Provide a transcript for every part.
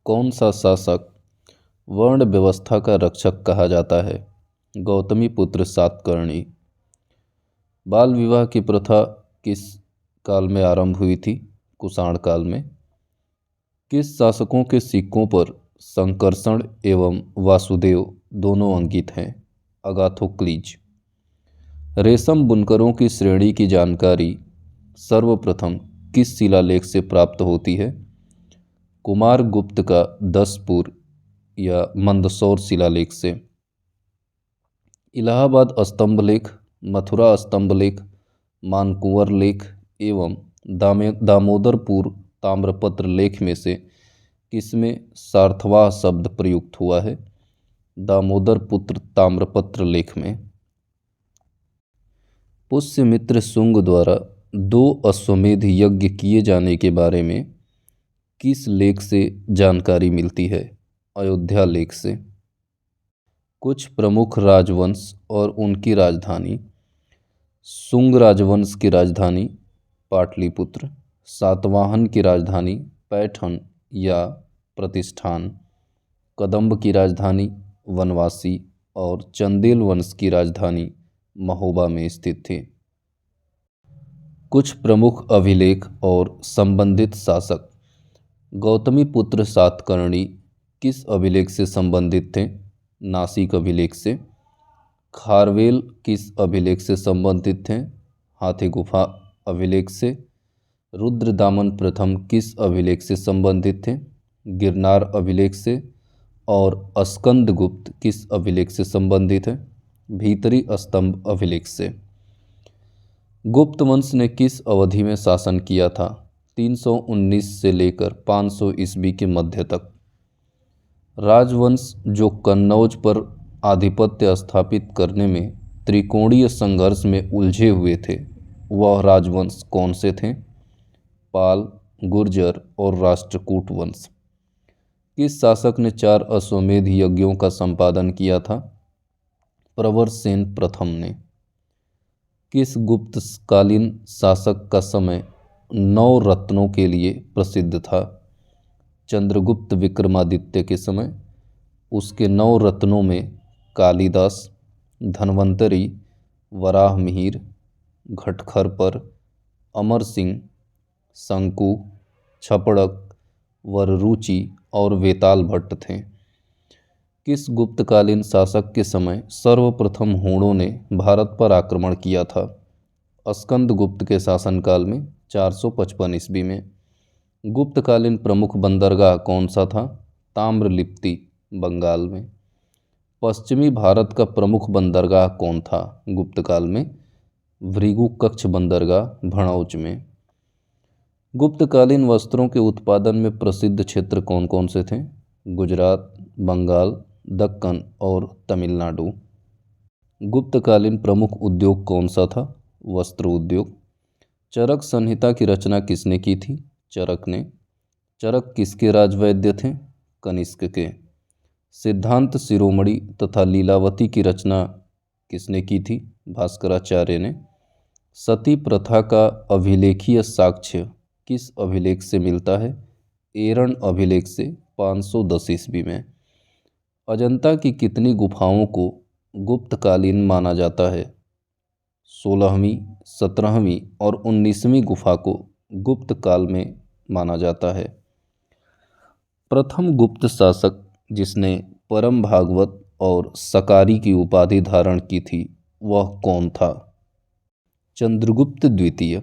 कौन सा शासक वर्ण व्यवस्था का रक्षक कहा जाता है? गौतमी पुत्र सातकर्णी। बाल विवाह की प्रथा किस काल में आरंभ हुई थी? कुषाण काल में। किस शासकों के सिक्कों पर संकर्षण एवं वासुदेव दोनों अंकित हैं? अगाथोक्लीज। रेशम बुनकरों की श्रेणी की जानकारी सर्वप्रथम किस शिलालेख से प्राप्त होती है? कुमार गुप्त का 10पुर या मंदसौर शिलालेख से। इलाहाबाद स्तंभ लेख, मथुरा स्तंभ लेख, मानकुंवर लेख एवं दामोदरपुर ताम्रपत्र लेख में से किसमें सार्थवाह शब्द प्रयुक्त हुआ है? दामोदरपुत्र ताम्रपत्र लेख में। पुष्यमित्र शुंग द्वारा 2 अश्वमेध यज्ञ किए जाने के बारे में किस लेख से जानकारी मिलती है? अयोध्या लेख से। कुछ प्रमुख राजवंश और उनकी राजधानी। शुंग राजवंश की राजधानी पाटलिपुत्र, सातवाहन की राजधानी पैठन या प्रतिष्ठान, कदंब की राजधानी वनवासी और चंदेल वंश की राजधानी महोबा में स्थित थी। कुछ प्रमुख अभिलेख और संबंधित शासक। गौतमी पुत्र सातकर्णी किस अभिलेख से संबंधित थे? नासिक अभिलेख से। खारवेल किस अभिलेख से संबंधित थे? हाथी गुफा अभिलेख से। रुद्रदामन प्रथम किस अभिलेख से संबंधित थे? गिरनार अभिलेख से। और स्कंदगुप्त किस अभिलेख से संबंधित है? भीतरी स्तंभ अभिलेख से। गुप्त वंश ने किस अवधि में शासन किया था? 319 से लेकर 500 ईस्वी के मध्य तक। राजवंश जो कन्नौज पर आधिपत्य स्थापित करने में त्रिकोणीय संघर्ष में उलझे हुए थे, वह राजवंश कौन से थे? पाल, गुर्जर और राष्ट्रकूट वंश। किस शासक ने 4 अश्वमेध यज्ञों का संपादन किया था? प्रवरसेन प्रथम ने। किस गुप्तकालीन शासक का समय 9 रत्नों के लिए प्रसिद्ध था? चंद्रगुप्त विक्रमादित्य के समय। उसके 9 रत्नों में कालिदास, धन्वंतरी, वराहमिहिर, घटखरपर, अमर सिंह, शंकु, छपड़क, वररुचि और वेताल भट्ट थे। किस गुप्तकालीन शासक के समय सर्वप्रथम हूणों ने भारत पर आक्रमण किया था? स्कंदगुप्त के शासनकाल में 455 ईस्वी में। गुप्तकालीन प्रमुख बंदरगाह कौन सा था? ताम्रलिप्ति, बंगाल में। पश्चिमी भारत का प्रमुख बंदरगाह कौन था गुप्तकाल में? भृगुकक्ष बंदरगाह, भणौच में। गुप्तकालीन वस्त्रों के उत्पादन में प्रसिद्ध क्षेत्र कौन कौन से थे? गुजरात, बंगाल, दक्कन और तमिलनाडु। गुप्तकालीन प्रमुख उद्योग कौन सा था? वस्त्र उद्योग। चरक संहिता की रचना किसने की थी? चरक ने। चरक किसके राजवैद्य थे? कनिष्क के। सिद्धांत शिरोमणि तथा लीलावती की रचना किसने की थी? भास्कराचार्य ने। सती प्रथा का अभिलेखीय साक्ष्य किस अभिलेख से मिलता है? एरण अभिलेख से 510 ईस्वी में। अजंता की कितनी गुफाओं को गुप्तकालीन माना जाता है? 16वीं, 17वीं और 19वीं गुफा को गुप्त काल में माना जाता है। प्रथम गुप्त शासक जिसने परम भागवत और सकारी की उपाधि धारण की थी, वह कौन था? चंद्रगुप्त द्वितीय।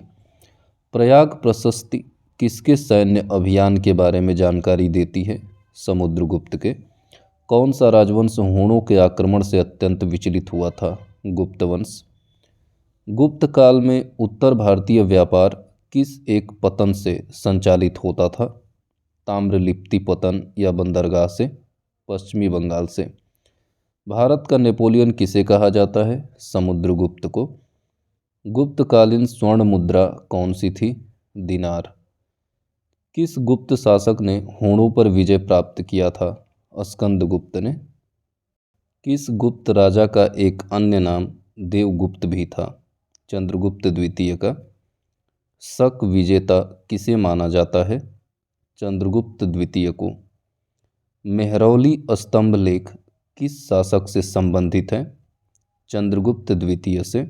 प्रयाग प्रशस्ति किसके सैन्य अभियान के बारे में जानकारी देती है? समुद्रगुप्त के। कौन सा राजवंश हूणों के आक्रमण से अत्यंत विचलित हुआ था? गुप्त वंश। गुप्त काल में उत्तर भारतीय व्यापार किस एक पतन से संचालित होता था? ताम्रलिप्ति पतन या बंदरगाह से, पश्चिमी बंगाल से। भारत का नेपोलियन किसे कहा जाता है? समुद्रगुप्त को। गुप्तकालीन स्वर्ण मुद्रा कौन सी थी? दिनार। किस गुप्त शासक ने हूणों पर विजय प्राप्त किया था? स्कंदगुप्त ने। किस गुप्त राजा का एक अन्य नाम देवगुप्त भी था? चंद्रगुप्त द्वितीय का। शक विजेता किसे माना जाता है? चंद्रगुप्त द्वितीय को। मेहरौली स्तंभ लेख किस शासक से संबंधित है? चंद्रगुप्त द्वितीय से।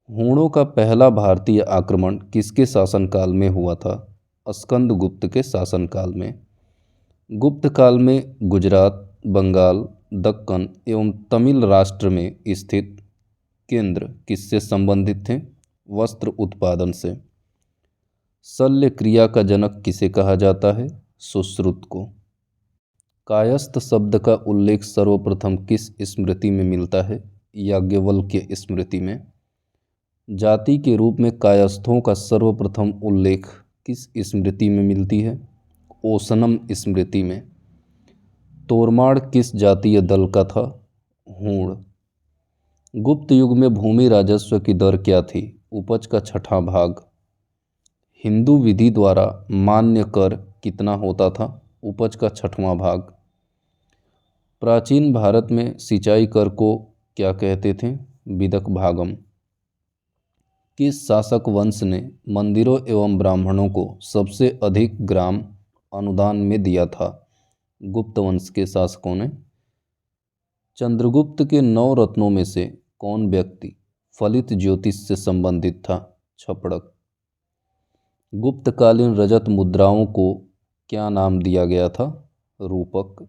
हूणों का पहला भारतीय आक्रमण किसके शासनकाल में हुआ था? स्कंदगुप्त के शासनकाल में। गुप्त काल में गुजरात, बंगाल, दक्कन एवं तमिल राष्ट्र में स्थित केंद्र किससे संबंधित थे? वस्त्र उत्पादन से। शल्य क्रिया का जनक किसे कहा जाता है? सुश्रुत को। कायस्थ शब्द का उल्लेख सर्वप्रथम किस स्मृति में मिलता है? याज्ञवल्क्य स्मृति में। जाति के रूप में कायस्थों का सर्वप्रथम उल्लेख किस स्मृति में मिलती है? ओसनम स्मृति में। तोरमाड़ किस जातीय दल का था? हूण। गुप्त युग में भूमि राजस्व की दर क्या थी? उपज का 6वां भाग। हिंदू विधि द्वारा मान्य कर कितना होता था? उपज का 6वां भाग। प्राचीन भारत में सिंचाई कर को क्या कहते थे? विदक भागम। किस शासक वंश ने मंदिरों एवं ब्राह्मणों को सबसे अधिक ग्राम अनुदान में दिया था? गुप्त वंश के शासकों ने। चंद्रगुप्त के 9 रत्नों में से कौन व्यक्ति फलित ज्योतिष से संबंधित था? छपड़क। गुप्तकालीन रजत मुद्राओं को क्या नाम दिया गया था? रूपक।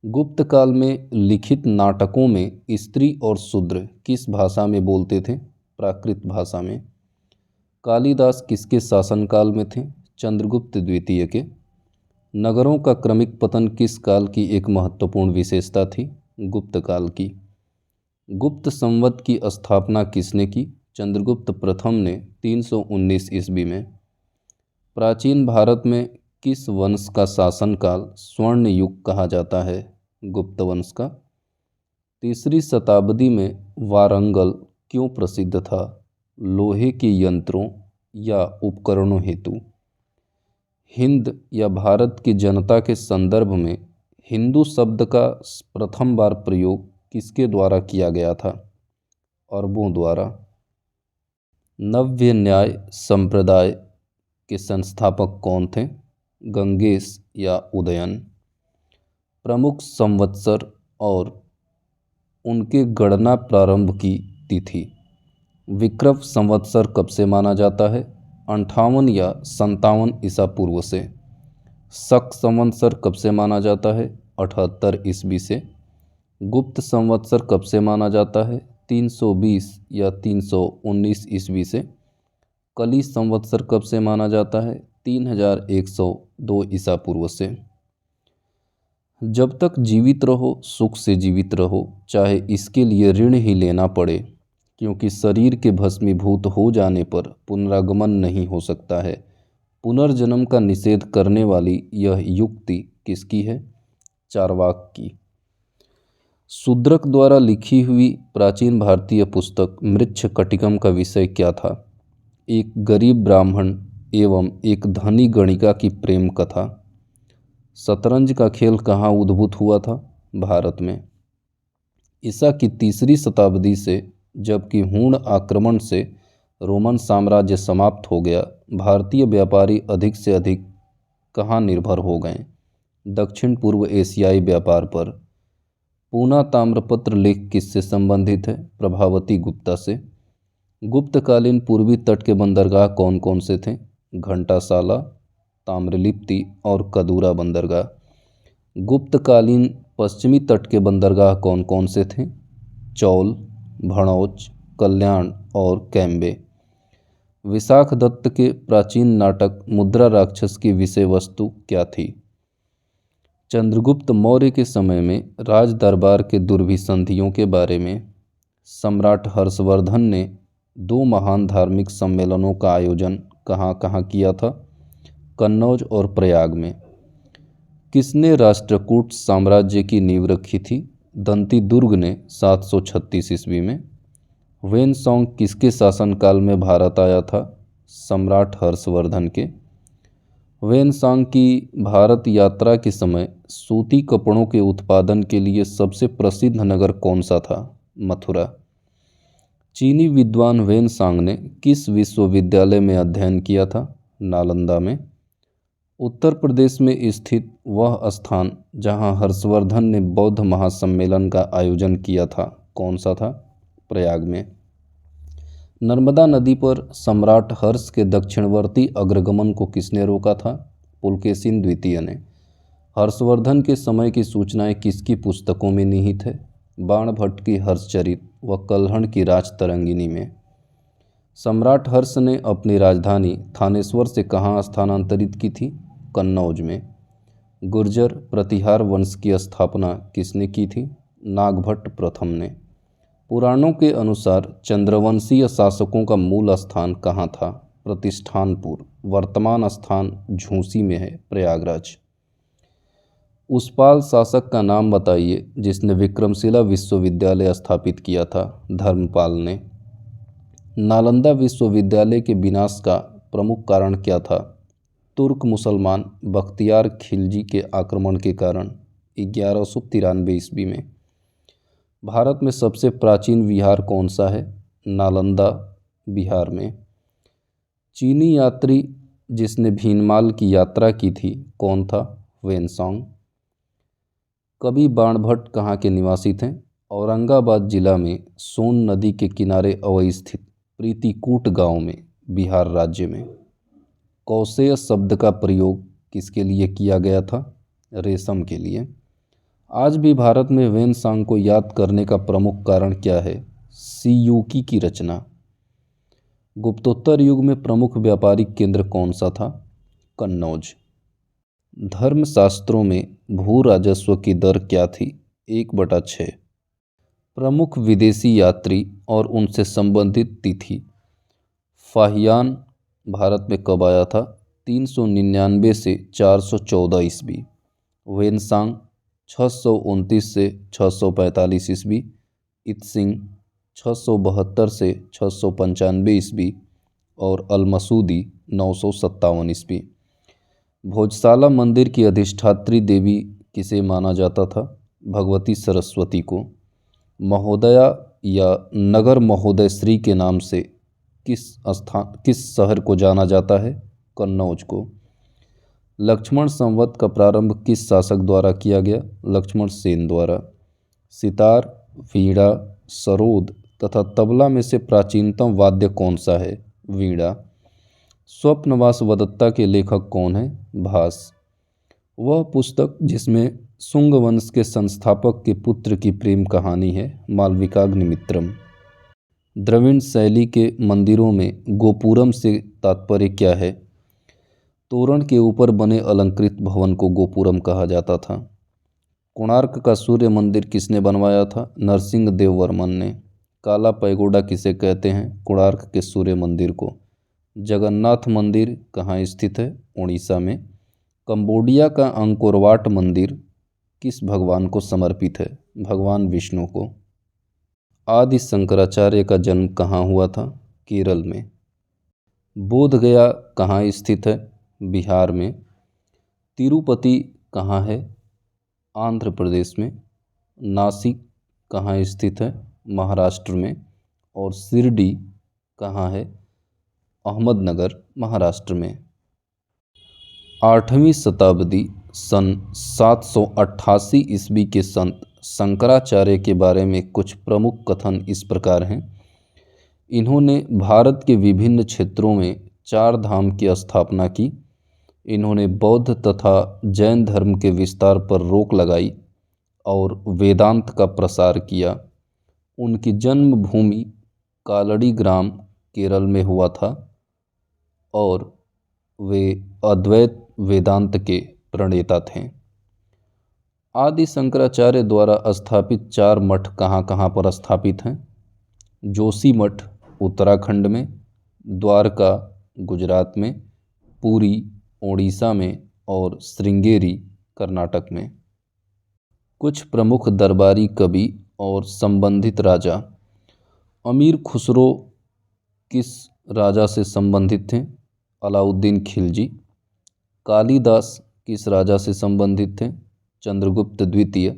गुप्त काल में लिखित नाटकों में स्त्री और शूद्र किस भाषा में बोलते थे? प्राकृत भाषा में। कालिदास किसके शासनकाल में थे? चंद्रगुप्त द्वितीय के। नगरों का क्रमिक पतन किस काल की एक महत्वपूर्ण विशेषता थी? गुप्त काल की। गुप्त संवत की स्थापना किसने की? चंद्रगुप्त प्रथम ने 319 ईस्वी में। प्राचीन भारत में किस वंश का शासनकाल स्वर्ण युग कहा जाता है? गुप्त वंश का। 3री शताब्दी में वारंगल क्यों प्रसिद्ध था? लोहे के यंत्रों या उपकरणों हेतु। हिंद या भारत की जनता के संदर्भ में हिंदू शब्द का प्रथम बार प्रयोग किसके द्वारा किया गया था? अरबों द्वारा। नव्य न्याय संप्रदाय के संस्थापक कौन थे? गंगेश या उदयन। प्रमुख संवत्सर और उनके गणना प्रारंभ की तिथि। विक्रम संवत्सर कब से माना जाता है? 58 या 57 ईसा पूर्व से। शक संवत्सर कब से माना जाता है? 78 ईस्वी से। गुप्त संवत्सर कब से माना जाता है? 320 या 319 ईस्वी से। कली संवत्सर कब से माना जाता है? 3102 ईसा पूर्व से। जब तक जीवित रहो सुख से जीवित रहो, चाहे इसके लिए ऋण ही लेना पड़े, क्योंकि शरीर के भस्मीभूत हो जाने पर पुनरागमन नहीं हो सकता है। पुनर्जन्म का निषेध करने वाली यह युक्ति किसकी है? चार्वाक की। शूद्रक द्वारा लिखी हुई प्राचीन भारतीय पुस्तक मृच्छकटिकम का विषय क्या था? एक गरीब ब्राह्मण एवं एक धनी गणिका की प्रेम कथा। शतरंज का खेल कहाँ उद्भूत हुआ था? भारत में। ईसा की 3री शताब्दी से, जबकि हूण आक्रमण से रोमन साम्राज्य समाप्त हो गया, भारतीय व्यापारी अधिक से अधिक कहाँ निर्भर हो गए? दक्षिण पूर्व एशियाई व्यापार पर। पूना ताम्रपत्र लेख किससे संबंधित है? प्रभावती गुप्ता से। गुप्तकालीन पूर्वी तट के बंदरगाह कौन कौन से थे? घंटासाला, ताम्रलिप्ति और कदूरा बंदरगाह। गुप्तकालीन पश्चिमी तट के बंदरगाह कौन कौन से थे? चौल, भणौच, कल्याण और कैम्बे। विशाखदत्त के प्राचीन नाटक मुद्रा राक्षस की विषय वस्तु क्या थी? चंद्रगुप्त मौर्य के समय में राज दरबार के दुर्भिसंधियों के बारे में सम्राट हर्षवर्धन ने 2 महान धार्मिक सम्मेलनों का आयोजन कहाँ कहाँ किया था? कन्नौज और प्रयाग में। किसने राष्ट्रकूट साम्राज्य की नींव रखी थी? दंती दुर्ग ने 736 ईस्वी में। वेनसोंग किसके शासनकाल में भारत आया था? सम्राट हर्षवर्धन के। वेनसांग की भारत यात्रा के समय सूती कपड़ों के उत्पादन के लिए सबसे प्रसिद्ध नगर कौन सा था? मथुरा। चीनी विद्वान वेनसांग ने किस विश्वविद्यालय में अध्ययन किया था? नालंदा में। उत्तर प्रदेश में स्थित वह स्थान जहां हर्षवर्धन ने बौद्ध महासम्मेलन का आयोजन किया था कौन सा था? प्रयाग में। नर्मदा नदी पर सम्राट हर्ष के दक्षिणवर्ती अग्रगमन को किसने रोका था? पुलकेशिन द्वितीय ने। हर्षवर्धन के समय की सूचनाएं किसकी पुस्तकों में निहित है? बाणभट्ट की हर्षचरित व कल्हण की राजतरंगिणी में। सम्राट हर्ष ने अपनी राजधानी थानेश्वर से कहाँ स्थानांतरित की थी? कन्नौज में। गुर्जर प्रतिहार वंश की स्थापना किसने की थी? नागभट्ट प्रथम ने। पुराणों के अनुसार चंद्रवंशीय शासकों का मूल स्थान कहाँ था? प्रतिष्ठानपुर। वर्तमान स्थान झूंसी में है, प्रयागराज। उस्पाल शासक का नाम बताइए जिसने विक्रमशिला विश्वविद्यालय स्थापित किया था? धर्मपाल ने। नालंदा विश्वविद्यालय के विनाश का प्रमुख कारण क्या था? तुर्क मुसलमान बख्तियार खिलजी के आक्रमण के कारण 1193 ईस्वी में। भारत में सबसे प्राचीन विहार कौन सा है? नालंदा बिहार में। चीनी यात्री जिसने भीनमाल की यात्रा की थी कौन था? वेनसोंग। कवि बाणभट्ट कहाँ के निवासी थे? औरंगाबाद जिला में सोन नदी के किनारे अवस्थित प्रीतिकूट गांव में, बिहार राज्य में। कौशेय शब्द का प्रयोग किसके लिए किया गया था? रेशम के लिए। आज भी भारत में वेनसांग को याद करने का प्रमुख कारण क्या है? सियूकी की रचना। गुप्तोत्तर युग में प्रमुख व्यापारिक केंद्र कौन सा था? कन्नौज। धर्मशास्त्रों में भू राजस्व की दर क्या थी? 1/6। प्रमुख विदेशी यात्री और उनसे संबंधित तिथि। फाहियान भारत में कब आया था? 399 से 414 ईस्वी। वेनसांग 629 से 645 ईस्वी। इत्सिंग 672 से 695 ईस्वी और अलमसूदी 957 ईस्वी। भोजशाला मंदिर की अधिष्ठात्री देवी किसे माना जाता था? भगवती सरस्वती को। महोदया या नगर महोदय श्री के नाम से किस शहर को जाना जाता है? कन्नौज को। लक्ष्मण संवत का प्रारंभ किस शासक द्वारा किया गया? लक्ष्मण सेन द्वारा। सितार, वीणा, सरोद तथा तबला में से प्राचीनतम वाद्य कौन सा है? वीणा। स्वप्नवास वदत्ता के लेखक कौन है? भास। वह पुस्तक जिसमें शुंग वंश के संस्थापक के पुत्र की प्रेम कहानी है? मालविकाग्निमित्रम। द्रविड़ शैली के मंदिरों में गोपुरम से तात्पर्य क्या है? तोरण के ऊपर बने अलंकृत भवन को गोपुरम कहा जाता था। कोणार्क का सूर्य मंदिर किसने बनवाया था? नरसिंह देव वर्मन ने। काला पैगोडा किसे कहते हैं? कोणार्क के सूर्य मंदिर को। जगन्नाथ मंदिर कहाँ स्थित है? उड़ीसा में। कंबोडिया का अंकोरवाट मंदिर किस भगवान को समर्पित है? भगवान विष्णु को। आदि शंकराचार्य का जन्म कहाँ हुआ था? केरल में। बोध गया कहाँ स्थित है? बिहार में। तिरुपति कहाँ है? आंध्र प्रदेश में। नासिक कहाँ स्थित है? महाराष्ट्र में। और शिरडी कहाँ है? अहमदनगर, महाराष्ट्र में। 8वीं शताब्दी सन 788 ईस्वी के संत शंकराचार्य के बारे में कुछ प्रमुख कथन इस प्रकार हैं। इन्होंने भारत के विभिन्न क्षेत्रों में 4 धाम की स्थापना की। इन्होंने बौद्ध तथा जैन धर्म के विस्तार पर रोक लगाई और वेदांत का प्रसार किया। उनकी जन्मभूमि कालड़ी ग्राम केरल में हुआ था और वे अद्वैत वेदांत के प्रणेता थे। आदि शंकराचार्य द्वारा स्थापित 4 मठ कहाँ कहाँ पर स्थापित हैं? जोशी मठ उत्तराखंड में, द्वारका गुजरात में, पुरी ओडिशा में और श्रृंगेरी कर्नाटक में। कुछ प्रमुख दरबारी कवि और संबंधित राजा। अमीर खुसरो किस राजा से संबंधित थे? अलाउद्दीन खिलजी। कालिदास किस राजा से संबंधित थे? चंद्रगुप्त द्वितीय।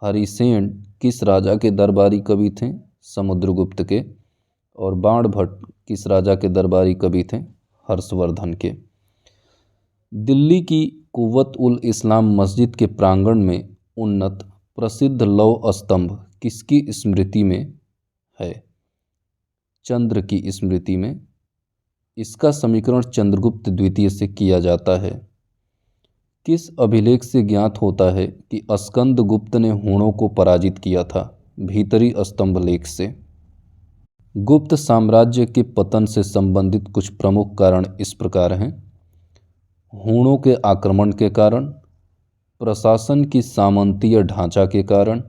हरिसेन किस राजा के दरबारी कवि थे? समुद्रगुप्त के। और बाणभट्ट किस राजा के दरबारी कवि थे? हर्षवर्धन के। दिल्ली की कुव्वत उल इस्लाम मस्जिद के प्रांगण में उन्नत प्रसिद्ध लौह स्तंभ किसकी स्मृति में है? चंद्र की स्मृति में। इसका समीकरण चंद्रगुप्त द्वितीय से किया जाता है। किस अभिलेख से ज्ञात होता है कि स्कंदगुप्त ने हूणों को पराजित किया था? भीतरी स्तंभ लेख से। गुप्त साम्राज्य के पतन से संबंधित कुछ प्रमुख कारण इस प्रकार हैं। हूणों के आक्रमण के कारण, प्रशासन की सामंतीय ढांचा के कारण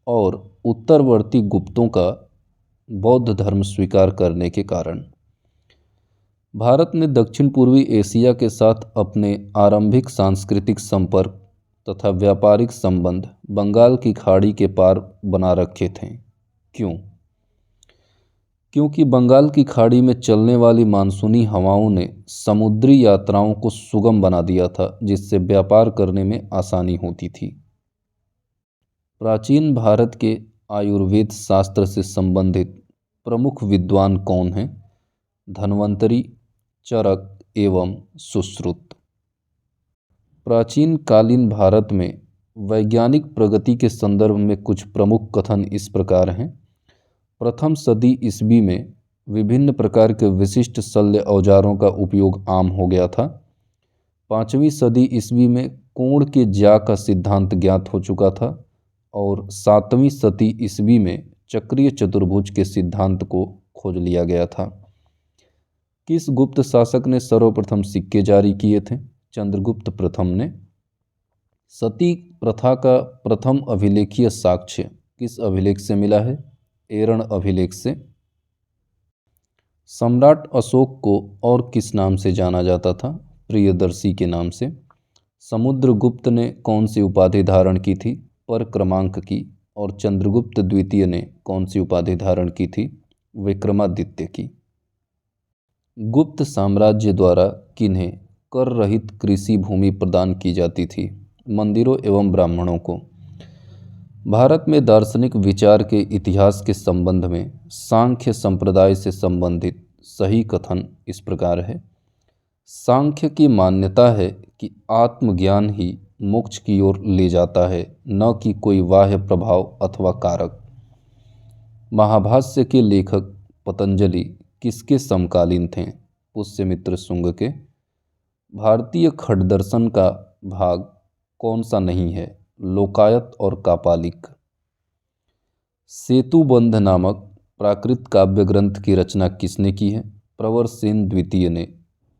और उत्तरवर्ती गुप्तों का बौद्ध धर्म स्वीकार करने के कारण। भारत ने दक्षिण पूर्वी एशिया के साथ अपने आरंभिक सांस्कृतिक संपर्क तथा व्यापारिक संबंध बंगाल की खाड़ी के पार बना रखे थे। क्यों? क्योंकि बंगाल की खाड़ी में चलने वाली मानसूनी हवाओं ने समुद्री यात्राओं को सुगम बना दिया था, जिससे व्यापार करने में आसानी होती थी। प्राचीन भारत के आयुर्वेद शास्त्र से संबंधित प्रमुख विद्वान कौन हैं? धन्वंतरी, चरक एवं सुश्रुत। प्राचीन कालीन भारत में वैज्ञानिक प्रगति के संदर्भ में कुछ प्रमुख कथन इस प्रकार हैं। प्रथम सदी ईस्वी में विभिन्न प्रकार के विशिष्ट शल्य औजारों का उपयोग आम हो गया था। 5वीं सदी ईस्वी में कोण के ज्या का सिद्धांत ज्ञात हो चुका था और 7वीं सदी ईस्वी में चक्रीय चतुर्भुज के सिद्धांत को खोज लिया गया था। किस गुप्त शासक ने सर्वप्रथम सिक्के जारी किए थे? चंद्रगुप्त प्रथम ने। सती प्रथा का प्रथम अभिलेखीय साक्ष्य किस अभिलेख से मिला है? एरण अभिलेख से। सम्राट अशोक को और किस नाम से जाना जाता था? प्रियदर्शी के नाम से। समुद्रगुप्त ने कौन सी उपाधि धारण की थी? परक्रमांक की। और चंद्रगुप्त द्वितीय ने कौन सी उपाधि धारण की थी? विक्रमादित्य की। गुप्त साम्राज्य द्वारा किन्हें कर रहित कृषि भूमि प्रदान की जाती थी? मंदिरों एवं ब्राह्मणों को। भारत में दार्शनिक विचार के इतिहास के संबंध में सांख्य संप्रदाय से संबंधित सही कथन इस प्रकार है। सांख्य की मान्यता है कि आत्मज्ञान ही मोक्ष की ओर ले जाता है, न कि कोई बाह्य प्रभाव अथवा कारक। महाभाष्य के लेखक पतंजलि किसके समकालीन थे? पुष्यमित्र शुंग के। भारतीय खड्डदर्शन का भाग कौन सा नहीं है? लोकायत और कापालिक। सेतुबंध नामक प्राकृत काव्य ग्रंथ की रचना किसने की है? प्रवरसेन द्वितीय ने,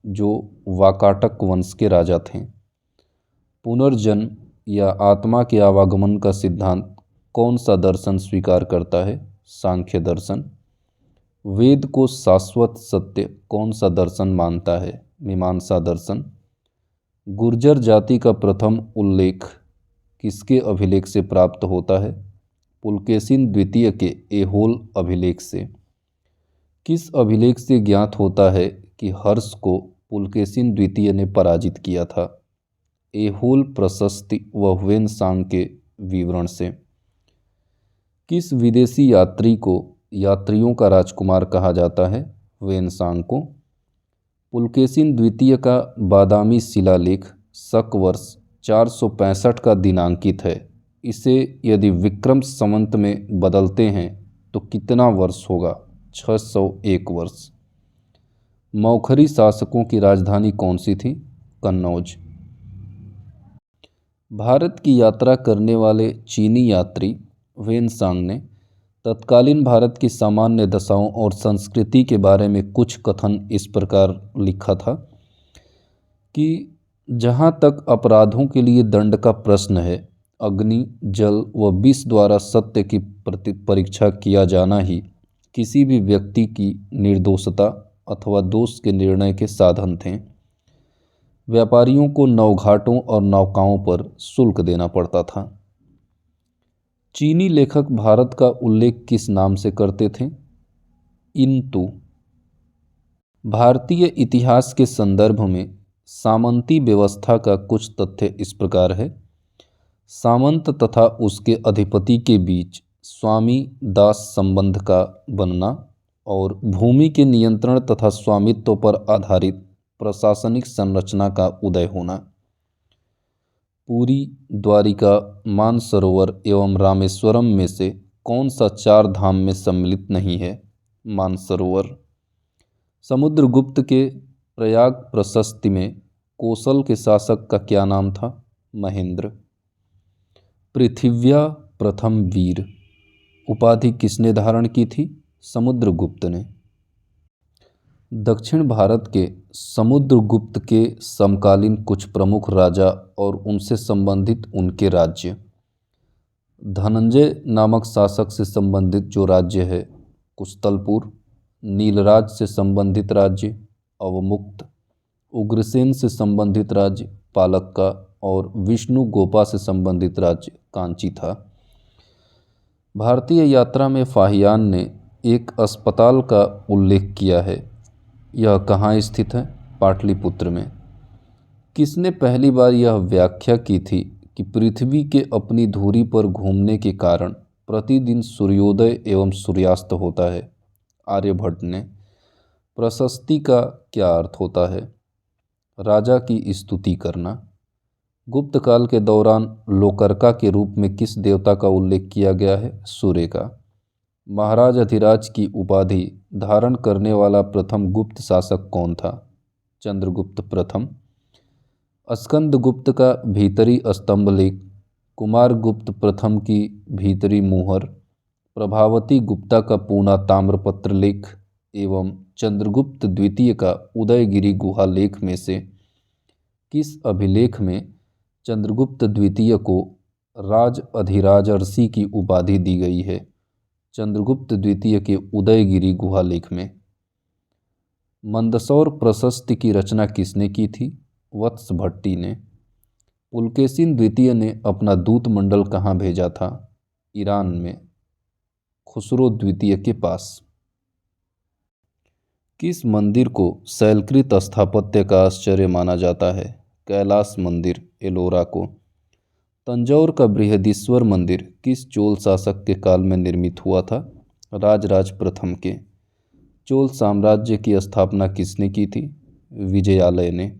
जो वाकाटक वंश के राजा थे। पुनर्जन्म या आत्मा के आवागमन का सिद्धांत कौन सा दर्शन स्वीकार करता है? सांख्य दर्शन। वेद को शाश्वत सत्य कौन सा दर्शन मानता है? मीमांसा दर्शन। गुर्जर जाति का प्रथम उल्लेख किसके अभिलेख से प्राप्त होता है? पुलकेशिन द्वितीय के ऐहोल अभिलेख से। किस अभिलेख से ज्ञात होता है कि हर्ष को पुलकेशिन द्वितीय ने पराजित किया था? ऐहोल प्रशस्ति व ह्वेनसांग के विवरण से। किस विदेशी यात्री को यात्रियों का राजकुमार कहा जाता है? ह्वेनसांग को। पुलकेशिन द्वितीय का बादामी शिलालेख शक वर्ष 465 का दिनांकित है। इसे यदि विक्रम संवत में बदलते हैं तो कितना वर्ष होगा? 601 वर्ष। मौखरी शासकों की राजधानी कौन सी थी? कन्नौज। भारत की यात्रा करने वाले चीनी यात्री ह्वेनसांग ने तत्कालीन भारत की सामान्य दशाओं और संस्कृति के बारे में कुछ कथन इस प्रकार लिखा था कि जहाँ तक अपराधों के लिए दंड का प्रश्न है, अग्नि, जल व विष द्वारा सत्य की परीक्षा किया जाना ही किसी भी व्यक्ति की निर्दोषता अथवा दोष के निर्णय के साधन थे। व्यापारियों को नौघाटों और नौकाओं पर शुल्क देना पड़ता था। चीनी लेखक भारत का उल्लेख किस नाम से करते थे? इंतु। भारतीय इतिहास के संदर्भ में सामंती व्यवस्था का कुछ तथ्य इस प्रकार है। सामंत तथा उसके अधिपति के बीच स्वामी दास संबंध का बनना और भूमि के नियंत्रण तथा स्वामित्व पर आधारित प्रशासनिक संरचना का उदय होना। पुरी, द्वारिका, मानसरोवर एवं रामेश्वरम में से कौन सा 4 धाम में सम्मिलित नहीं है? मानसरोवर। समुद्रगुप्त के प्रयाग प्रशस्ति में कौशल के शासक का क्या नाम था? महेंद्र। पृथिव्या प्रथम वीर उपाधि किसने धारण की थी? समुद्रगुप्त ने। दक्षिण भारत के समुद्रगुप्त के समकालीन कुछ प्रमुख राजा और उनसे संबंधित उनके राज्य। धनंजय नामक शासक से संबंधित जो राज्य है कुशतलपुर, नीलराज से संबंधित राज्य अवमुक्त, उग्रसेन से संबंधित राज्य पालक्का और विष्णु गोपा से संबंधित राज्य कांची था। भारतीय यात्रा में फाहियान ने एक अस्पताल का उल्लेख किया है, यह कहाँ स्थित है? पाटलिपुत्र में। किसने पहली बार यह व्याख्या की थी कि पृथ्वी के अपनी धुरी पर घूमने के कारण प्रतिदिन सूर्योदय एवं सूर्यास्त होता है? आर्यभट्ट ने। प्रशस्ति का क्या अर्थ होता है? राजा की स्तुति करना। गुप्त काल के दौरान लोकरका के रूप में किस देवता का उल्लेख किया गया है? सूर्य का। महाराज अधिराज की उपाधि धारण करने वाला प्रथम गुप्त शासक कौन था? चंद्रगुप्त प्रथम। स्कंदगुप्त का भीतरी स्तंभ लेख, कुमारगुप्त प्रथम की भीतरी मुहर, प्रभावती गुप्ता का पूना ताम्रपत्र लेख एवं चंद्रगुप्त द्वितीय का उदयगिरि गुहा लेख में से किस अभिलेख में चंद्रगुप्त द्वितीय को राज अधिराजर्षि की उपाधि दी गई है? चंद्रगुप्त द्वितीय के उदयगिरि गुहा लेख में। मंदसौर प्रशस्ति की रचना किसने की थी? वत्स भट्टी ने। पुलकेशिन द्वितीय ने अपना दूत मंडल कहाँ भेजा था? ईरान में, खुसरो द्वितीय के पास। किस मंदिर को शैलकृत स्थापत्य का आश्चर्य माना जाता है? कैलाश मंदिर, एलोरा को। तंजौर का बृहदीश्वर मंदिर किस चोल शासक के काल में निर्मित हुआ था? राजराज प्रथम के। चोल साम्राज्य की स्थापना किसने की थी? विजयालय ने।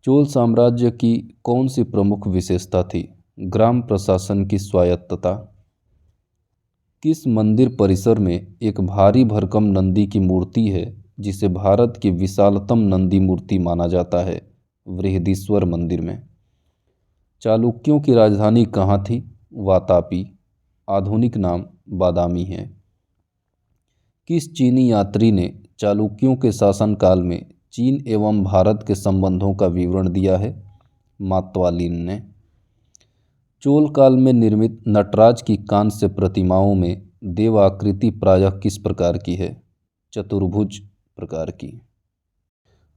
चोल साम्राज्य की कौन सी प्रमुख विशेषता थी? ग्राम प्रशासन की स्वायत्तता। किस मंदिर परिसर में एक भारी भरकम नंदी की मूर्ति है जिसे भारत की विशालतम नंदी मूर्ति माना जाता है? बृहदीश्वर मंदिर में। चालुक्यों की राजधानी कहाँ थी? वातापी। आधुनिक नाम बादामी है। किस चीनी यात्री ने चालुक्यों के शासनकाल में चीन एवं भारत के संबंधों का विवरण दिया है? मातवालिन ने। चोल काल में निर्मित नटराज की कांस्य प्रतिमाओं में देवाकृति प्रायः किस प्रकार की है? चतुर्भुज प्रकार की।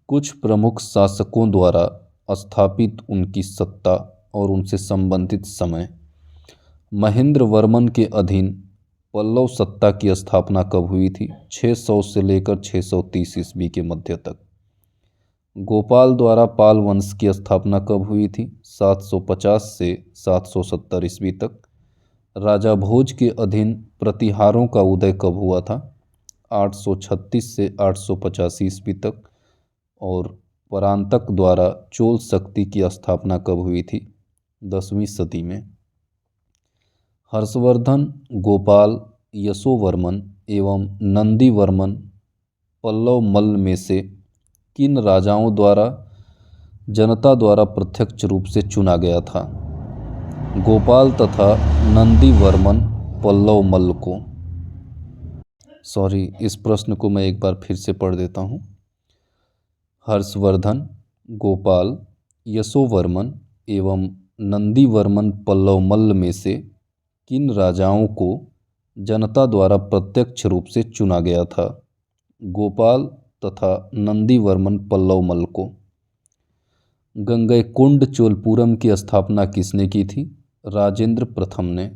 कुछ प्रमुख शासकों द्वारा स्थापित उनकी सत्ता और उनसे संबंधित समय। महेंद्र वर्मन के अधीन पल्लव सत्ता की स्थापना कब हुई थी? 600 से लेकर 630 ईस्वी के मध्य तक। गोपाल द्वारा पाल वंश की स्थापना कब हुई थी? 750 से 770 ईस्वी तक। राजा भोज के अधीन प्रतिहारों का उदय कब हुआ था? 836 से 850 ईस्वी तक। और परांतक द्वारा चोल शक्ति की स्थापना कब हुई थी? 10वीं सदी में। हर्षवर्धन, गोपाल, यशोवर्मन एवं नंदीवर्मन पल्लव मल्ल में से किन राजाओं द्वारा जनता द्वारा प्रत्यक्ष रूप से चुना गया था? गोपाल तथा नंदीवर्मन पल्लव मल्ल को। इस प्रश्न को मैं एक बार फिर से पढ़ देता हूँ। हर्षवर्धन, गोपाल, यशोवर्मन एवं नंदीवर्मन पल्लव मल्ल में से किन राजाओं को जनता द्वारा प्रत्यक्ष रूप से चुना गया था? गोपाल तथा नंदीवर्मन पल्लव मल्ल को। गंगईकोंड चोलपुरम की स्थापना किसने की थी? राजेंद्र प्रथम ने।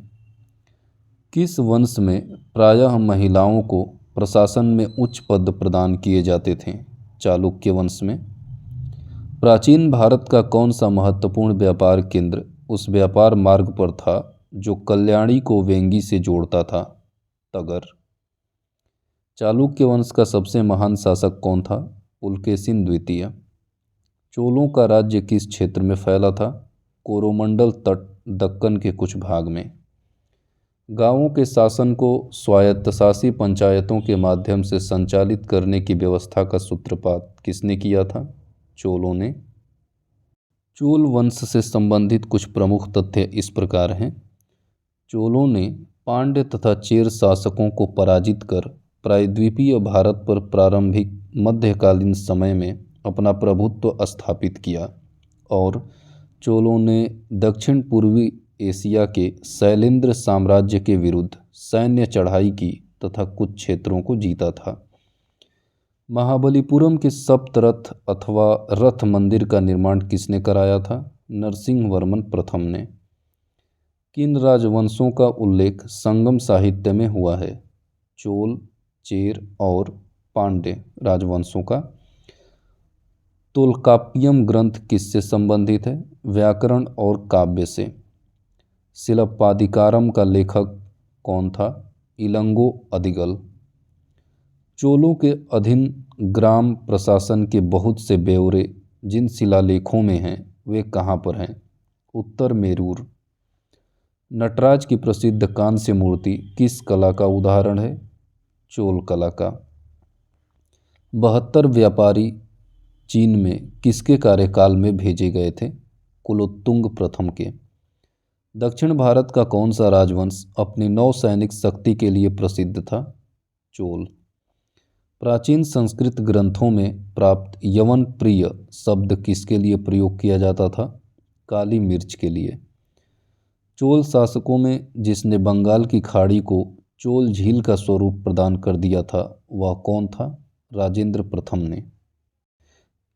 किस वंश में प्रायः महिलाओं को प्रशासन में उच्च पद प्रदान किए जाते थे? चालुक्य वंश में। प्राचीन भारत का कौन सा महत्वपूर्ण व्यापार केंद्र उस व्यापार मार्ग पर था जो कल्याणी को वेंगी से जोड़ता था? तगर। चालुक्य वंश का सबसे महान शासक कौन था? पुलकेशिन द्वितीय। चोलों का राज्य किस क्षेत्र में फैला था? कोरोमंडल तट दक्कन के कुछ भाग में। गांवों के शासन को स्वायत्तशासी पंचायतों के माध्यम से संचालित करने की व्यवस्था का सूत्रपात किसने किया था? चोलों ने। चोल वंश से संबंधित कुछ प्रमुख तथ्य इस प्रकार हैं। चोलों ने पांड्य तथा चेर शासकों को पराजित कर प्रायद्वीपीय भारत पर प्रारंभिक मध्यकालीन समय में अपना प्रभुत्व स्थापित किया और चोलों ने दक्षिण पूर्वी एशिया के शैलेंद्र साम्राज्य के विरुद्ध सैन्य चढ़ाई की तथा कुछ क्षेत्रों को जीता था। महाबलीपुरम के सप्तरथ अथवा रथ मंदिर का निर्माण किसने कराया था? नरसिंहवर्मन प्रथम ने। किन राजवंशों का उल्लेख संगम साहित्य में हुआ है? चोल, चेर और पांड्य राजवंशों का। तोल्काप्पियम ग्रंथ किससे संबंधित है? व्याकरण और काव्य से। शिलप्पादिकारम का लेखक कौन था? इलंगो अदिगल। चोलों के अधीन ग्राम प्रशासन के बहुत से ब्यौरे जिन शिलालेखों में हैं वे कहाँ पर हैं? उत्तर मेरूर। नटराज की प्रसिद्ध कांस्य मूर्ति किस कला का उदाहरण है? चोल कला का। 72 व्यापारी चीन में किसके कार्यकाल में भेजे गए थे? कुलोत्तुंग प्रथम के। दक्षिण भारत का कौन सा राजवंश अपनी नौसैनिक शक्ति के लिए प्रसिद्ध था? चोल। प्राचीन संस्कृत ग्रंथों में प्राप्त यवन प्रिय शब्द किसके लिए प्रयोग किया जाता था? काली मिर्च के लिए। चोल शासकों में जिसने बंगाल की खाड़ी को चोल झील का स्वरूप प्रदान कर दिया था वह कौन था? राजेंद्र प्रथम ने।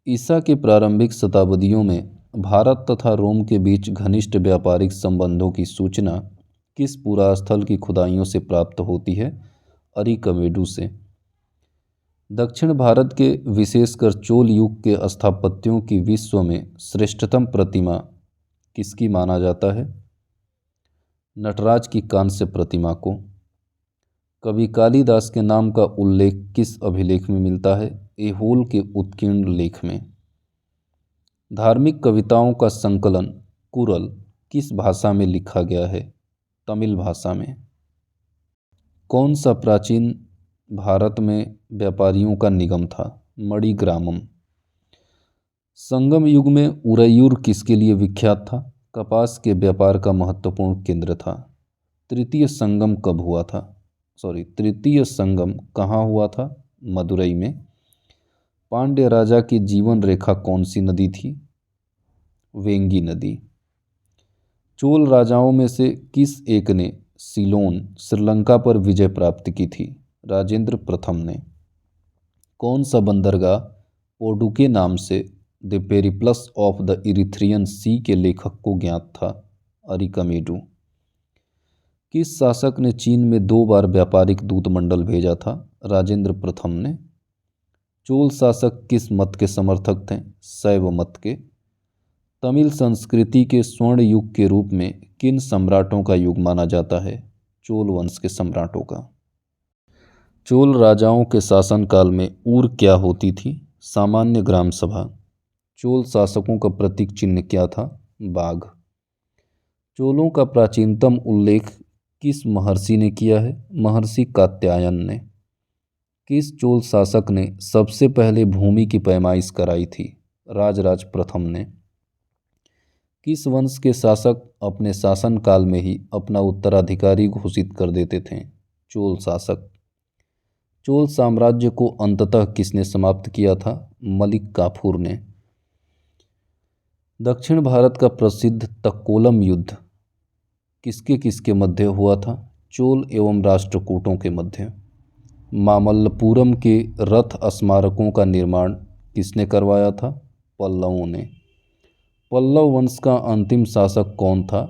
ईसा के प्रारंभिक शताब्दियों में भारत तथा रोम के बीच घनिष्ठ व्यापारिक संबंधों की सूचना किस पुरास्थल की खुदाइयों से प्राप्त होती है? अरिकमेडु से। दक्षिण भारत के विशेषकर चोल युग के स्थापत्यों की विश्व में श्रेष्ठतम प्रतिमा किसकी माना जाता है? नटराज की कांस्य प्रतिमा को। कवि कालिदास के नाम का उल्लेख किस अभिलेख में मिलता है? ऐहोल के उत्कीर्ण लेख में। धार्मिक कविताओं का संकलन कुरल किस भाषा में लिखा गया है? तमिल भाषा में। कौन सा प्राचीन भारत में व्यापारियों का निगम था? मणिग्रामम। संगम युग में उरैयूर किसके लिए विख्यात था? कपास के व्यापार का महत्वपूर्ण केंद्र था। तृतीय संगम कब हुआ था? तृतीय संगम कहाँ हुआ था? मदुरई में। पांड्य राजा की जीवन रेखा कौन सी नदी थी? वेंगी नदी। चोल राजाओं में से किस एक ने सीलोन श्रीलंका पर विजय प्राप्त की थी? राजेंद्र प्रथम ने। कौन सा बंदरगाह पोर्डुके नाम से the Periplus of the Erythraean Sea के लेखक को ज्ञात था? अरिकमेडु। किस शासक ने चीन में 2 बार व्यापारिक दूतमंडल भेजा था? राजेंद्र प्रथम ने। चोल शासक किस मत के समर्थक थे? शैव मत के। तमिल संस्कृति के स्वर्ण युग के रूप में किन सम्राटों का युग माना जाता है? चोल वंश के सम्राटों का। चोल राजाओं के शासनकाल में ऊर क्या होती थी? सामान्य ग्राम सभा। चोल शासकों का प्रतीक चिन्ह क्या था? बाघ। चोलों का प्राचीनतम उल्लेख किस महर्षि ने किया है? महर्षि कात्यायन ने। किस चोल शासक ने सबसे पहले भूमि की पैमाइश कराई थी? राजराज प्रथम ने। किस वंश के शासक अपने शासनकाल में ही अपना उत्तराधिकारी घोषित कर देते थे? चोल शासक। चोल साम्राज्य को अंततः किसने समाप्त किया था? मलिक काफूर ने। दक्षिण भारत का प्रसिद्ध तक्कोलम युद्ध किसके किसके मध्य हुआ था? चोल एवं राष्ट्रकूटों के मध्य। मामल्लपुरम के रथ स्मारकों का निर्माण किसने करवाया था? पल्लवों ने। पल्लव वंश का अंतिम शासक कौन था?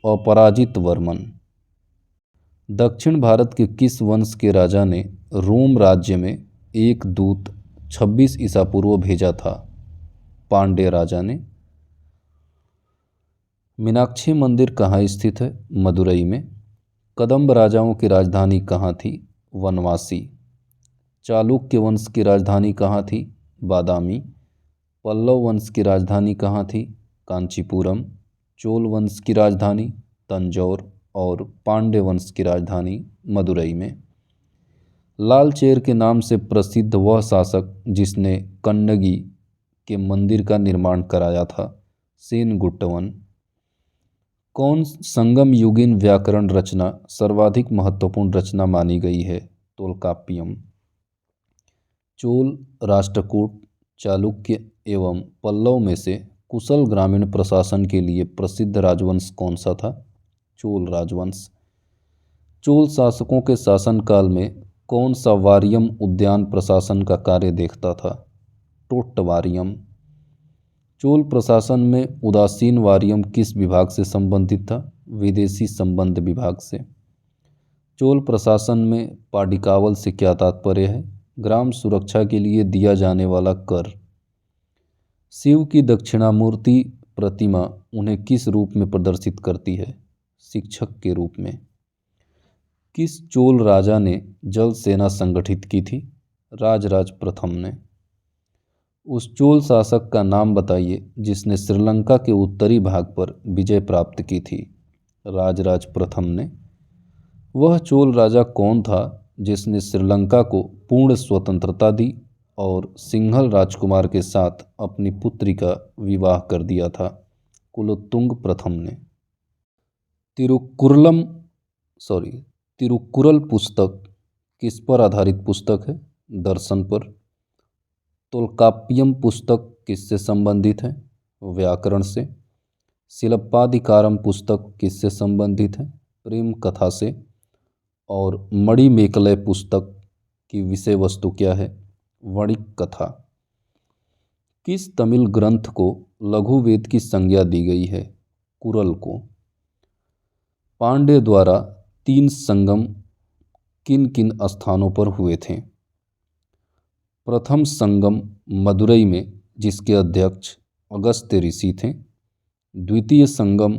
अपराजित वर्मन। दक्षिण भारत के किस वंश के राजा ने रोम राज्य में एक दूत 26 ईसा पूर्व भेजा था? पांड्य राजा ने। मीनाक्षी मंदिर कहाँ स्थित है? मदुरई में। कदंब राजाओं की राजधानी कहाँ थी? वनवासी। चालुक्य वंश की राजधानी कहाँ थी? बादामी। पल्लव वंश की राजधानी कहाँ थी? कांचीपुरम। चोल वंश की राजधानी तंजौर और पांड्य वंश की राजधानी मदुरई में। लाल चेर के नाम से प्रसिद्ध वह शासक जिसने कन्नगी के मंदिर का निर्माण कराया था? सेनगुट्टवन। कौन संगम युगीन व्याकरण रचना सर्वाधिक महत्वपूर्ण रचना मानी गई है? तोल्काप्पियम। चोल, राष्ट्रकूट, चालुक्य एवं पल्लव में से कुशल ग्रामीण प्रशासन के लिए प्रसिद्ध राजवंश कौन सा था? चोल राजवंश। चोल शासकों के शासनकाल में कौन सा वारियम उद्यान प्रशासन का कार्य देखता था? टोट्टवारियम। चोल प्रशासन में उदासीन वारियम किस विभाग से संबंधित था? विदेशी संबंध विभाग से। चोल प्रशासन में पाडिकावल से क्या तात्पर्य है? ग्राम सुरक्षा के लिए दिया जाने वाला कर। शिव की दक्षिणामूर्ति प्रतिमा उन्हें किस रूप में प्रदर्शित करती है? शिक्षक के रूप में। किस चोल राजा ने जल सेना संगठित की थी? राजराज प्रथम ने। उस चोल शासक का नाम बताइए जिसने श्रीलंका के उत्तरी भाग पर विजय प्राप्त की थी? राजराज प्रथम ने। वह चोल राजा कौन था जिसने श्रीलंका को पूर्ण स्वतंत्रता दी और सिंघल राजकुमार के साथ अपनी पुत्री का विवाह कर दिया था? कुलोत्तुंग प्रथम ने। तिरुक्कुरल पुस्तक किस पर आधारित पुस्तक है? दर्शन पर। तोल्काप्पियम पुस्तक किससे संबंधित है? व्याकरण से। शिलप्पाधिकारम पुस्तक किससे संबंधित है? प्रेम कथा से। और मणिमेकलय पुस्तक की विषय वस्तु क्या है? वणिक कथा। किस तमिल ग्रंथ को लघु वेद की संज्ञा दी गई है? कुरल को। पांड्य द्वारा 3 संगम किन किन स्थानों पर हुए थे? प्रथम संगम मदुरई में जिसके अध्यक्ष अगस्त्य ऋषि थे। द्वितीय संगम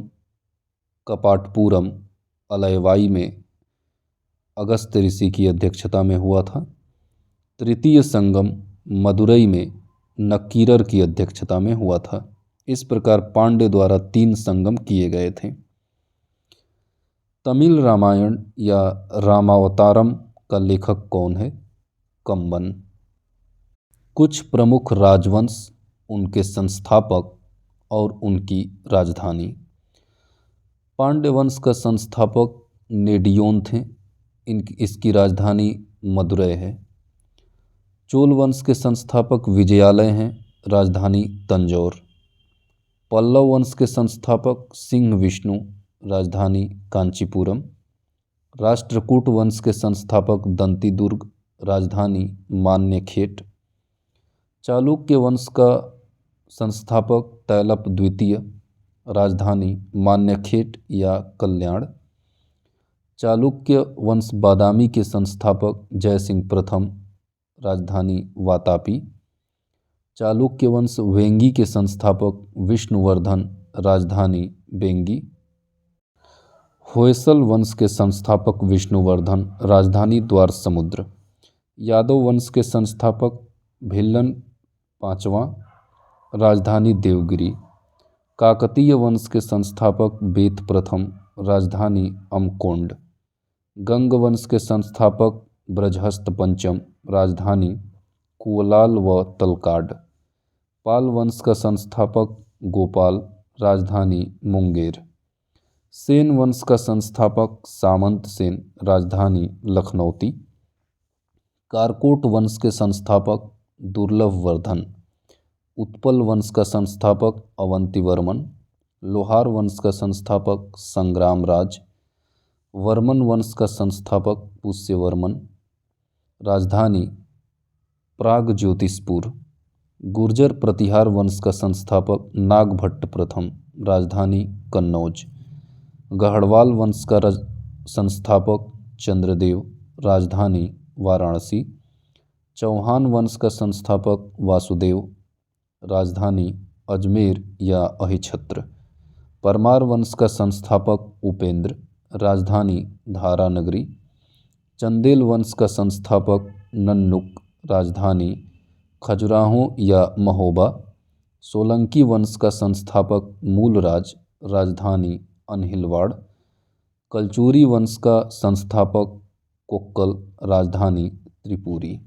कपाटपुरम अलैवाई में अगस्त्य ऋषि की अध्यक्षता में हुआ था। तृतीय संगम मदुरई में नक्कीरर की अध्यक्षता में हुआ था। इस प्रकार पांड्य द्वारा 3 संगम किए गए थे। तमिल रामायण या रामावतारम का लेखक कौन है? कंबन। कुछ प्रमुख राजवंश, उनके संस्थापक और उनकी राजधानी। पांड्य वंश का संस्थापक नेडियोन थे। इसकी राजधानी मदुरै है। चोल वंश के संस्थापक विजयालय हैं, राजधानी तंजौर। पल्लव वंश के संस्थापक सिंह विष्णु, राजधानी कांचीपुरम। राष्ट्रकूट वंश के संस्थापक दंतीदुर्ग, राजधानी मान्यखेट। चालुक्य वंश का संस्थापक तैलप द्वितीय, राजधानी मान्यखेट या कल्याण। चालुक्य वंश बादामी के संस्थापक जयसिंह प्रथम, राजधानी वातापी। चालुक्य वंश वेंगी के संस्थापक विष्णुवर्धन, राजधानी बेंगी। होयसल वंश के संस्थापक विष्णुवर्धन, राजधानी द्वार समुद्र। यादव वंश के संस्थापक भिल्लन पांचवां, राजधानी देवगिरी। काकतीय वंश के संस्थापक बेत प्रथम, राजधानी अमकोंड। गंग वंश के संस्थापक ब्रजहस्त पंचम, राजधानी कुवलाल व तलकाड। पाल वंश का संस्थापक गोपाल, राजधानी मुंगेर। सेन वंश का संस्थापक सामंत सेन, राजधानी लखनौती। कारकोट वंश के संस्थापक दुर्लभवर्धन। उत्पल वंश का संस्थापक अवंतीवर्मन। लोहार वंश का संस्थापक संग्रामराज। वर्मन वंश का संस्थापक पुष्यवर्मन, राजधानी प्रागज्योतिषपुर। गुर्जर प्रतिहार वंश का संस्थापक नागभट्ट प्रथम, राजधानी कन्नौज। गढ़वाल वंश का संस्थापक चंद्रदेव, राजधानी वाराणसी। चौहान वंश का संस्थापक वासुदेव, राजधानी अजमेर या अहिछत्र। परमार वंश का संस्थापक उपेंद्र, राजधानी धारानगरी। चंदेल वंश का संस्थापक नन्नुक, राजधानी खजुराहो या महोबा। सोलंकी वंश का संस्थापक मूलराज, राजधानी अनहिलवाड़। कलचुरी वंश का संस्थापक कोक्कल, राजधानी त्रिपुरी।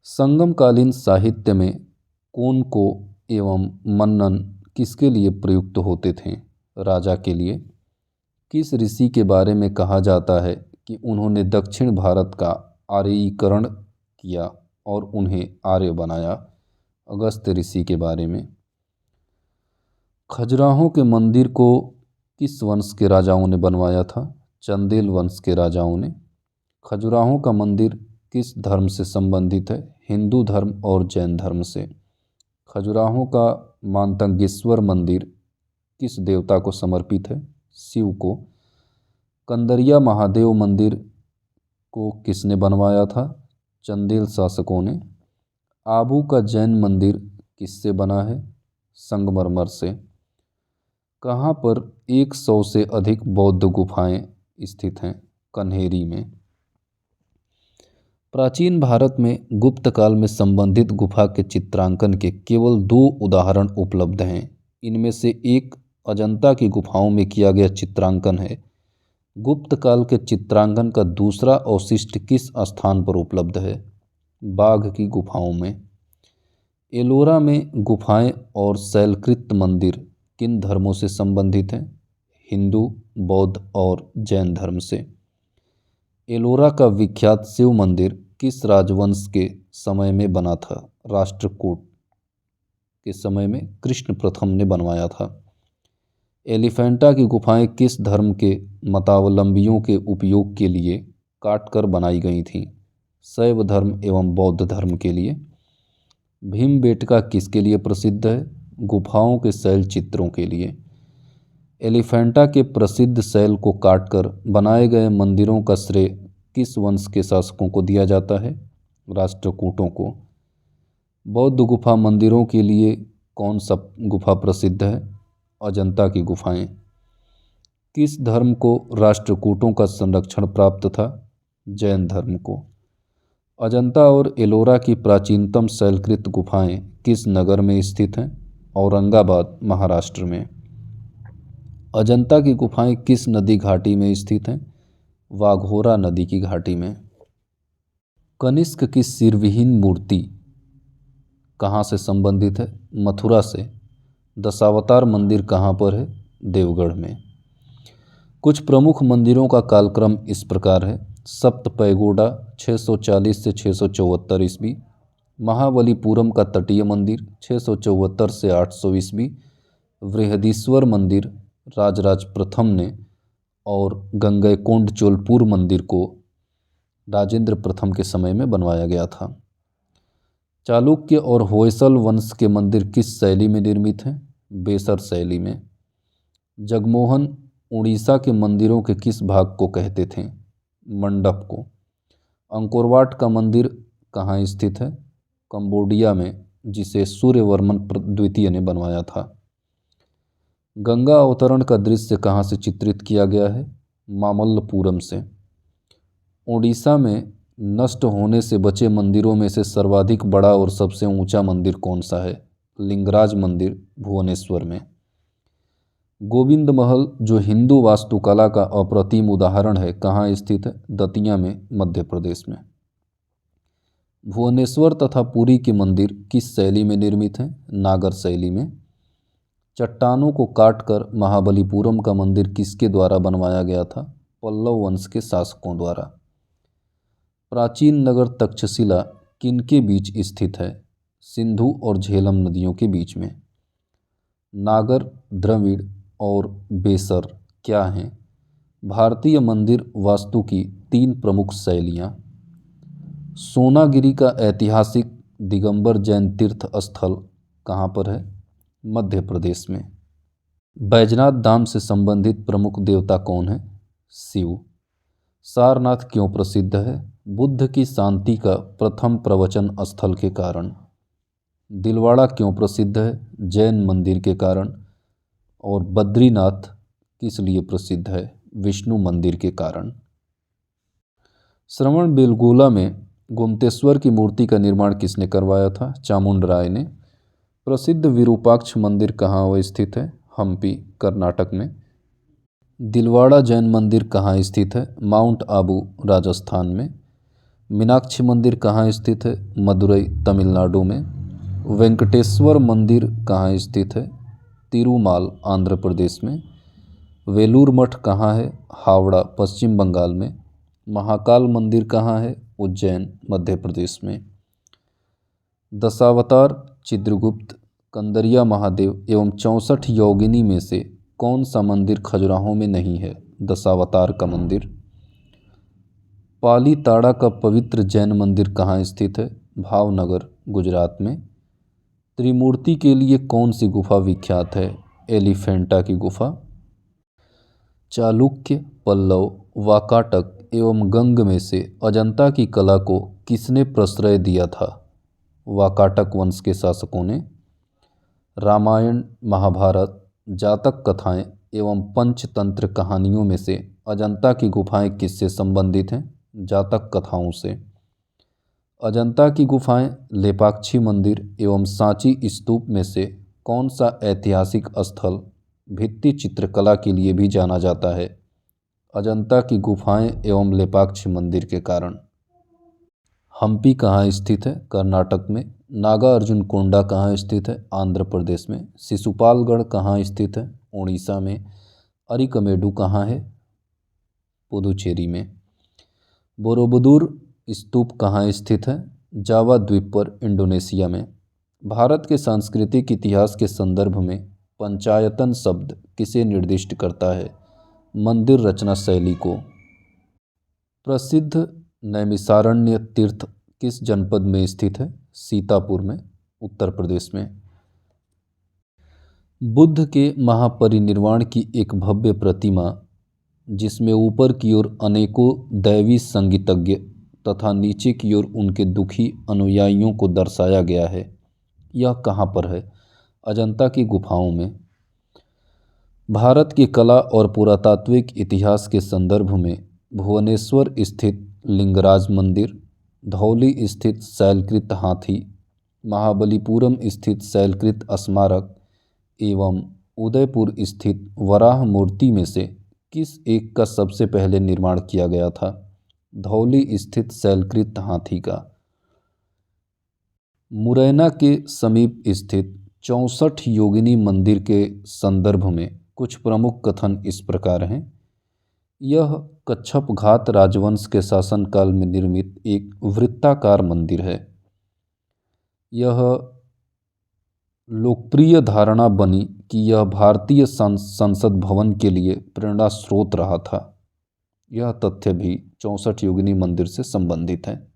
संगमकालीन साहित्य में कोनको एवं मन्नन किसके लिए प्रयुक्त होते थे? राजा के लिए। किस ऋषि के बारे में कहा जाता है कि उन्होंने दक्षिण भारत का आर्यीकरण किया और उन्हें आर्य बनाया? अगस्त्य ऋषि के बारे में। खजुराहो के मंदिर को किस वंश के राजाओं ने बनवाया था? चंदेल वंश के राजाओं ने। खजुराहो का मंदिर किस धर्म से संबंधित है? हिंदू धर्म और जैन धर्म से। खजुराहो का मातंगेश्वर मंदिर किस देवता को समर्पित है? शिव को। कंदरिया महादेव मंदिर को किसने बनवाया था? चंदेल शासकों ने। आबू का जैन मंदिर किससे बना है? संगमरमर से। कहाँ पर 100 से अधिक बौद्ध गुफाएं स्थित हैं? कन्हेरी में। प्राचीन भारत में गुप्त काल में संबंधित गुफा के चित्रांकन के केवल 2 उदाहरण उपलब्ध हैं। इनमें से एक अजंता की गुफाओं में किया गया चित्रांकन है। गुप्त काल के चित्रांकन का दूसरा अवशिष्ट किस स्थान पर उपलब्ध है? बाघ की गुफाओं में। एलोरा में गुफाएं और शैलकृत मंदिर किन धर्मों से संबंधित हैं? हिंदू, बौद्ध और जैन धर्म से। एलोरा का विख्यात शिव मंदिर किस राजवंश के समय में बना था? राष्ट्रकूट के समय में कृष्ण प्रथम ने बनवाया था। एलिफेंटा की गुफाएं किस धर्म के मतावलंबियों के उपयोग के लिए काटकर बनाई गई थीं? शैव धर्म एवं बौद्ध धर्म के लिए। भीमबेटका किसके लिए प्रसिद्ध है? गुफाओं के शैल चित्रों के लिए। एलिफेंटा के प्रसिद्ध शैल को काटकर बनाए गए मंदिरों का श्रेय किस वंश के शासकों को दिया जाता है? राष्ट्रकूटों को। बौद्ध गुफा मंदिरों के लिए कौन सा गुफा प्रसिद्ध है? अजंता की गुफाएं। किस धर्म को राष्ट्रकूटों का संरक्षण प्राप्त था? जैन धर्म को। अजंता और एलोरा की प्राचीनतम शैलकृत गुफाएं किस नगर में स्थित हैं? औरंगाबाद, महाराष्ट्र में। अजंता की गुफाएं किस नदी घाटी में स्थित हैं? वाघोरा नदी की घाटी में। कनिष्क की सिरविहीन मूर्ति कहाँ से संबंधित है? मथुरा से। दशावतार मंदिर कहाँ पर है? देवगढ़ में। कुछ प्रमुख मंदिरों का कालक्रम इस प्रकार है। सप्त पैगोडा 640 से 674 ईस्वी। महाबलीपुरम का तटीय मंदिर 674 से 800 ईस्वी। बृहदीश्वर मंदिर राजराज प्रथम ने और गंगैकोंड चोलपुर मंदिर को राजेंद्र प्रथम के समय में बनवाया गया था। चालुक्य और होयसल वंश के मंदिर किस शैली में निर्मित हैं? बेसर शैली में। जगमोहन उड़ीसा के मंदिरों के किस भाग को कहते थे? मंडप को। अंकोरवाट का मंदिर कहाँ स्थित है? कंबोडिया में, जिसे सूर्यवर्मन द्वितीय ने बनवाया था। गंगा अवतरण का दृश्य कहाँ से चित्रित किया गया है? मामल्लपुरम से। ओडिशा में नष्ट होने से बचे मंदिरों में से सर्वाधिक बड़ा और सबसे ऊंचा मंदिर कौन सा है? लिंगराज मंदिर, भुवनेश्वर में। गोविंद महल, जो हिंदू वास्तुकला का अप्रतिम उदाहरण है, कहाँ स्थित है? दतिया में, मध्य प्रदेश में। भुवनेश्वर तथा पुरी के मंदिर किस शैली में निर्मित हैं? नागर शैली में। चट्टानों को काटकर महाबलीपुरम का मंदिर किसके द्वारा बनवाया गया था? पल्लव वंश के शासकों द्वारा। प्राचीन नगर तक्षशिला किनके बीच स्थित है? सिंधु और झेलम नदियों के बीच में। नागर, द्रविड़ और बेसर क्या हैं? भारतीय मंदिर वास्तु की 3 प्रमुख शैलियाँ। सोनागिरी का ऐतिहासिक दिगंबर जैन तीर्थ स्थल कहाँ पर है? मध्य प्रदेश में। बैजनाथ धाम से संबंधित प्रमुख देवता कौन है? शिव। सारनाथ क्यों प्रसिद्ध है? बुद्ध की शांति का प्रथम प्रवचन स्थल के कारण। दिलवाड़ा क्यों प्रसिद्ध है? जैन मंदिर के कारण। और बद्रीनाथ किस लिए प्रसिद्ध है? विष्णु मंदिर के कारण। श्रवणबेलगोला में गोमतेश्वर की मूर्ति का निर्माण किसने करवाया था? चामुंड राय ने। प्रसिद्ध विरूपाक्ष मंदिर कहाँ स्थित है? हम्पी, कर्नाटक में। दिलवाड़ा जैन मंदिर कहाँ स्थित है? माउंट आबू, राजस्थान में। मीनाक्षी मंदिर कहाँ स्थित है? मदुरई, तमिलनाडु में। वेंकटेश्वर मंदिर कहाँ स्थित है? तिरुमाल, आंध्र प्रदेश में। वेलूर मठ कहाँ है? हावड़ा, पश्चिम बंगाल में। महाकाल मंदिर कहाँ है? उज्जैन, मध्य प्रदेश में। दशावतार चित्रगुप्त, कंदरिया महादेव एवं 64 योगिनी में से कौन सा मंदिर खजुराहो में नहीं है? दशावतार का मंदिर। पाली ताड़ा का पवित्र जैन मंदिर कहाँ स्थित है? भावनगर, गुजरात में। त्रिमूर्ति के लिए कौन सी गुफा विख्यात है? एलिफेंटा की गुफा। चालुक्य, पल्लव, वाकाटक एवं गंग में से अजंता की कला को किसने प्रश्रय दिया था? वाकाटक वंश के शासकों ने। रामायण, महाभारत, जातक कथाएं एवं पंचतंत्र कहानियों में से अजंता की गुफाएं किससे संबंधित हैं? जातक कथाओं से। अजंता की गुफाएं लेपाक्षी मंदिर एवं सांची स्तूप में से कौन सा ऐतिहासिक स्थल भित्ति चित्रकला के लिए भी जाना जाता है? अजंता की गुफाएं एवं लेपाक्षी मंदिर के कारण। हम्पी कहाँ स्थित है? कर्नाटक में। नागा अर्जुन कोंडा कहाँ स्थित है? आंध्र प्रदेश में। शिशुपालगढ़ कहाँ स्थित है? उड़ीसा में। अरिकमेडु कहाँ है? पुदुचेरी में। बोरोबुदुर स्तूप कहाँ स्थित है? जावा द्वीप पर, इंडोनेशिया में। भारत के सांस्कृतिक इतिहास के संदर्भ में पंचायतन शब्द किसे निर्दिष्ट करता है? मंदिर रचना शैली को। प्रसिद्ध नैमिषारण्य तीर्थ किस जनपद में स्थित है? सीतापुर में, उत्तर प्रदेश में। बुद्ध के महापरिनिर्वाण की एक भव्य प्रतिमा जिसमें ऊपर की ओर अनेकों दैवी संगीतज्ञ तथा नीचे की ओर उनके दुखी अनुयायियों को दर्शाया गया है, यह कहाँ पर है? अजंता की गुफाओं में। भारत की कला और पुरातात्विक इतिहास के संदर्भ में भुवनेश्वर स्थित लिंगराज मंदिर, धौली स्थित शैलकृत हाथी, महाबलीपुरम स्थित शैलकृत स्मारक एवं उदयपुर स्थित वराह मूर्ति में से किस एक का सबसे पहले निर्माण किया गया था? धौली स्थित शैलकृत हाथी का। मुरैना के समीप स्थित 64 योगिनी मंदिर के संदर्भ में कुछ प्रमुख कथन इस प्रकार हैं। यह कच्छप घात राजवंश के शासनकाल में निर्मित एक वृत्ताकार मंदिर है। यह लोकप्रिय धारणा बनी कि यह भारतीय संसद भवन के लिए प्रेरणा स्रोत रहा था। यह तथ्य भी 64 योगिनी मंदिर से संबंधित है।